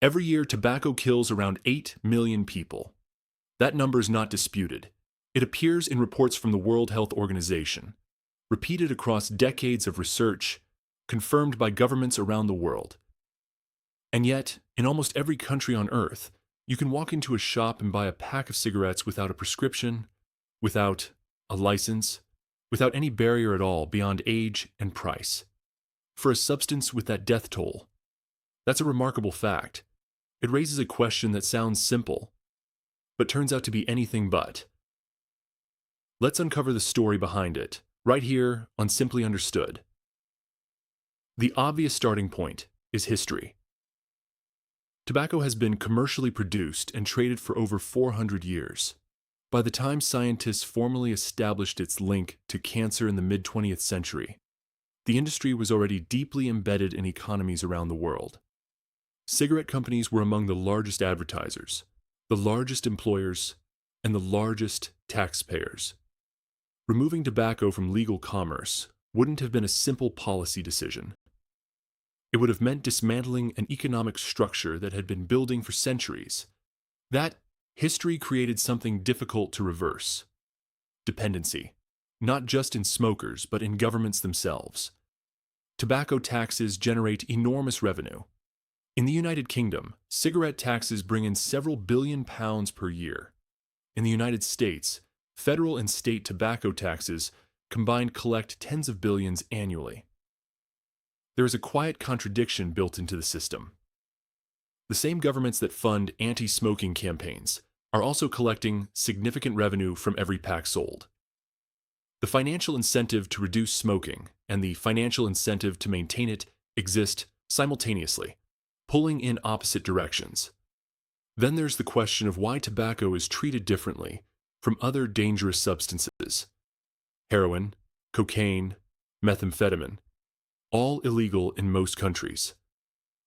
Every year, tobacco kills around 8 million people. That number is not disputed. It appears in reports from the World Health Organization, repeated across decades of research, confirmed by governments around the world. And yet, in almost every country on Earth, you can walk into a shop and buy a pack of cigarettes without a prescription, without a license, without any barrier at all beyond age and price. For a substance with that death toll, that's a remarkable fact. It raises a question that sounds simple, but turns out to be anything but. Let's uncover the story behind it, right here on Simply Understood. The obvious starting point is history. Tobacco has been commercially produced and traded for over 400 years. By the time scientists formally established its link to cancer in the mid-20th century, the industry was already deeply embedded in economies around the world. Cigarette companies were among the largest advertisers, the largest employers, and the largest taxpayers. Removing tobacco from legal commerce wouldn't have been a simple policy decision. It would have meant dismantling an economic structure that had been building for centuries. That history created something difficult to reverse: dependency, not just in smokers, but in governments themselves. Tobacco taxes generate enormous revenue. In the United Kingdom, cigarette taxes bring in several billion pounds per year. In the United States, federal and state tobacco taxes combined collect tens of billions annually. There is a quiet contradiction built into the system. The same governments that fund anti-smoking campaigns are also collecting significant revenue from every pack sold. The financial incentive to reduce smoking and the financial incentive to maintain it exist simultaneously, pulling in opposite directions. Then there's the question of why tobacco is treated differently from other dangerous substances. Heroin, cocaine, methamphetamine, all illegal in most countries,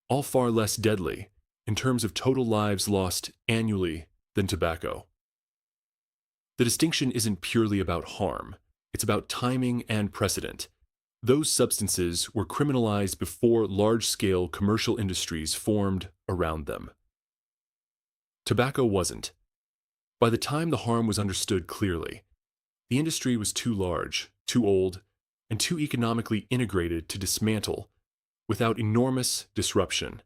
all far less deadly in terms of total lives lost annually than tobacco. The distinction isn't purely about harm, it's about timing and precedent. Those substances were criminalized before large-scale commercial industries formed around them. Tobacco wasn't. By the time the harm was understood clearly, the industry was too large, too old, and too economically integrated to dismantle without enormous disruption.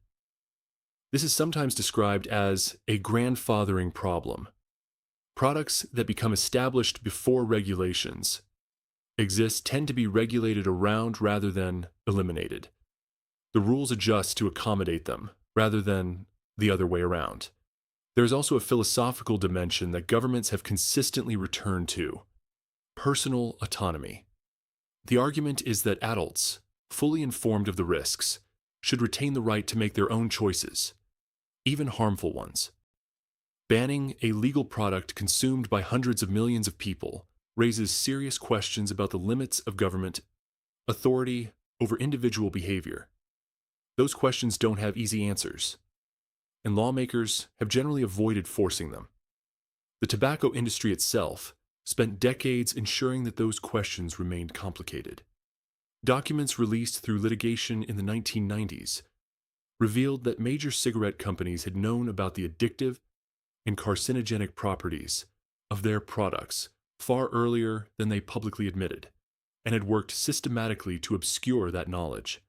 This is sometimes described as a grandfathering problem. Products that become established before regulations exist tend to be regulated around rather than eliminated. The rules adjust to accommodate them, rather than the other way around. There is also a philosophical dimension that governments have consistently returned to: personal autonomy. The argument is that adults, fully informed of the risks, should retain the right to make their own choices, even harmful ones. Banning a legal product consumed by hundreds of millions of people raises serious questions about the limits of government authority over individual behavior. Those questions don't have easy answers, and lawmakers have generally avoided forcing them. The tobacco industry itself spent decades ensuring that those questions remained complicated. Documents released through litigation in the 1990s revealed that major cigarette companies had known about the addictive and carcinogenic properties of their products far earlier than they publicly admitted, and had worked systematically to obscure that knowledge.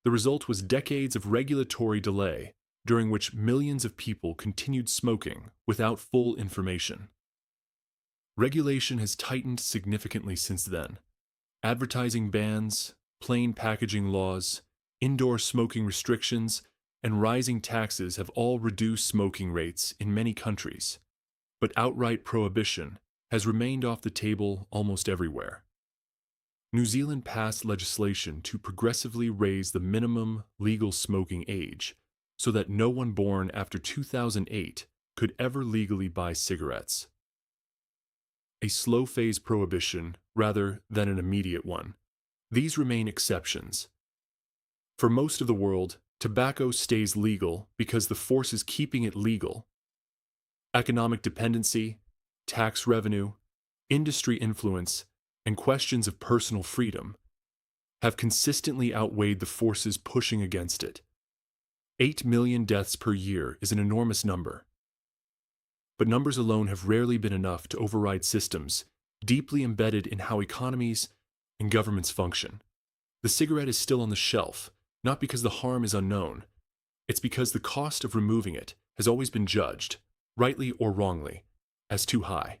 The result was decades of regulatory delay, during which millions of people continued smoking without full information. Regulation has tightened significantly since then. Advertising bans, plain packaging laws, indoor smoking restrictions, and rising taxes have all reduced smoking rates in many countries, but outright prohibition has remained off the table almost everywhere. New Zealand passed legislation to progressively raise the minimum legal smoking age so that no one born after 2008 could ever legally buy cigarettes. A slow-phase prohibition rather than an immediate one. These remain exceptions. For most of the world, tobacco stays legal because the forces keeping it legal, economic dependency, tax revenue, industry influence, and questions of personal freedom, have consistently outweighed the forces pushing against it. 8 million deaths per year is an enormous number. But numbers alone have rarely been enough to override systems deeply embedded in how economies and governments function. The cigarette is still on the shelf, not because the harm is unknown. It's because the cost of removing it has always been judged, rightly or wrongly, as too high.